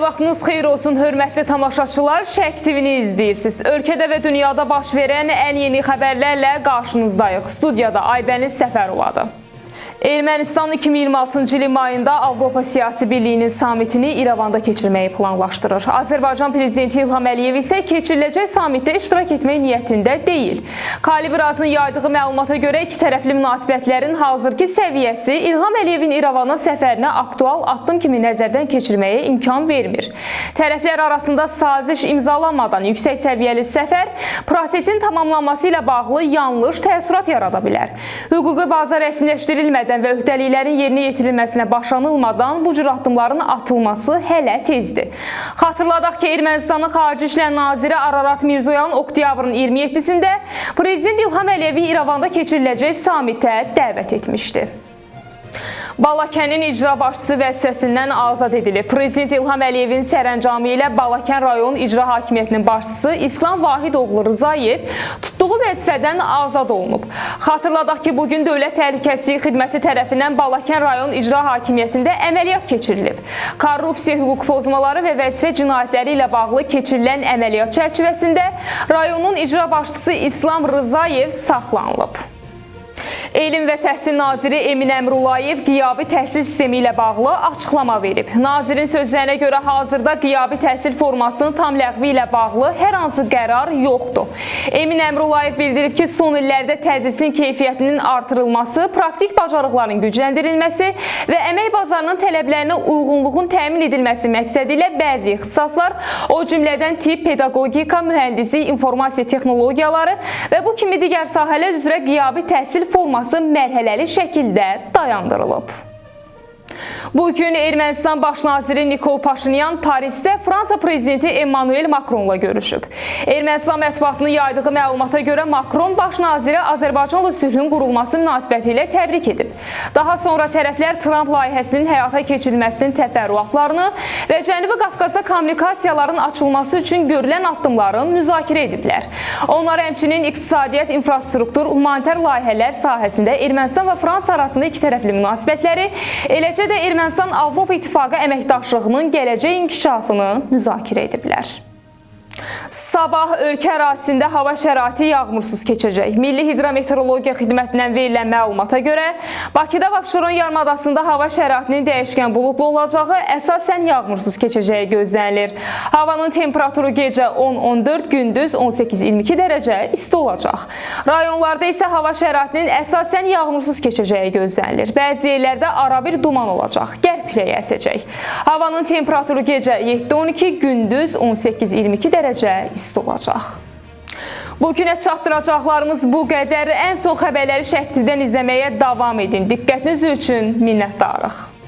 Hər vaxtınız xeyir olsun, hörmətli tamaşaçılar. Şərq TV-ni izləyirsiniz. Ölkədə və dünyada baş verən ən yeni xəbərlərlə qarşınızdayıq. Studiyada Aybəniz Səfərovadır. Ermənistan 2026-cı ilin mayında Avropa Siyasi Birliyinin samitini İrəvanda keçirməyi planlaşdırır. Azərbaycan Prezidenti İlham Əliyev isə keçiriləcək samitdə iştirak etmək niyyətində deyil. Kalibirazın yaydığı məlumata görə iki tərəfli münasibətlərin hazırki səviyyəsi İlham Əliyevin İrəvana səfərinə aktual addım kimi nəzərdən keçirməyə imkan vermir. Tərəflər arasında saziş imzalanmadan yüksək səviyyəli səfər prosesin tamamlanması ilə bağlı yanlış təəssürat yarada bilər. Hüquqi baza rəsmiləşdirilmədən və öhdəliklərin yerinə yetirilməsinə başlanılmadan bu cür addımların atılması hələ tezdir. Xatırladaq ki, Ermənistanın Xarici İşlər Naziri Ararat Mirzoyan oktyabrın 27-sində Prezident İlham Əliyevi İrəvanda keçiriləcək samitə dəvət etmişdi. Balakənin icra başçısı vəzifəsindən azad edilib. Prezident İlham Əliyevin sərəncamı ilə Balakən rayon icra hakimiyyətinin başçısı İslam Vahidoğlu Rızayev tutduğu vəzifədən azad olunub. Xatırladaq ki, bugün Dövlət Təhlükəsizlik Xidməti tərəfindən Balakən rayon icra hakimiyyətində əməliyyat keçirilib. Korrupsiya, hüquq pozmaları və vəzifə cinayətləri ilə bağlı keçirilən əməliyyat çərçivəsində rayonun icra başçısı İslam Rızayev saxlanılıb. Elm və Təhsil Naziri Emin Əmrullayev qiyabi təhsil sistemi ilə bağlı açıqlama verib. Nazirin sözlərinə görə hazırda qiyabi təhsil formasının tam ləğvi ilə bağlı hər hansı qərar yoxdur. Emin Əmrullayev bildirib ki, son illərdə tədrisin keyfiyyətinin artırılması, praktik bacarıqların gücləndirilməsi və əmək bazarının tələblərinə uyğunluğun təmin edilməsi məqsədi ilə bəzi ixtisaslar, o cümlədən tibb, pedaqogika, mühəndislik, informasiya texnologiyaları və bu kimi digər sahələr üzrə qiyabi təhsil forması mərhələli şəkildə dayandırılıb. Bugün Ermənistan Baş naziri Nikol Paşinyan Parisdə Fransa prezidenti Emmanuel Macronla görüşüb. Ermənistan mətbuatının yaydığı məlumata görə Macron baş naziri Azərbaycanla sülhün qurulması münasibəti ilə təbrik edib. Daha sonra tərəflər Trump layihəsinin həyata keçirilməsinin təfərrüatlarını və Cənubi Qafqazda kommunikasiyaların açılması üçün görülən addımları müzakirə ediblər. Onlar həmçinin iqtisadiyyat, infrastruktur, humanitar layihələr sahəsində Ermənistan və Fransa arasında iki tərəfli münasibətləri, eləcə də Ermənistan-Avropa İttifaqı əməkdaşlığının gələcək inkişafını müzakirə ediblər. Sabah ölkə ərazisində hava şəraiti yağmursuz keçəcək. Milli Hidrometeorologiya Xidmətindən verilən məlumata görə Bakıda və Abşeron yarımadasında hava şəraitinin dəyişkən buludlu olacağı, əsasən yağmursuz keçəcəyi gözlənilir. Havanın temperaturu gecə 10-14, gündüz 18-22 dərəcə isti olacaq. Rayonlarda isə hava şəraitinin əsasən yağmursuz keçəcəyi gözlənilir. Bəzi yerlərdə arabir duman olacaq, qərb küləyi əsəcək. Havanın temperaturu gecə 7-12, gündüz 18-22 dərəcə isti olacaq. Bugünə çatdıracaqlarımız bu qədər. Ən son xəbərləri Şərq TV-dən izləməyə davam edin. Diqqətiniz üçün minnətdarıq.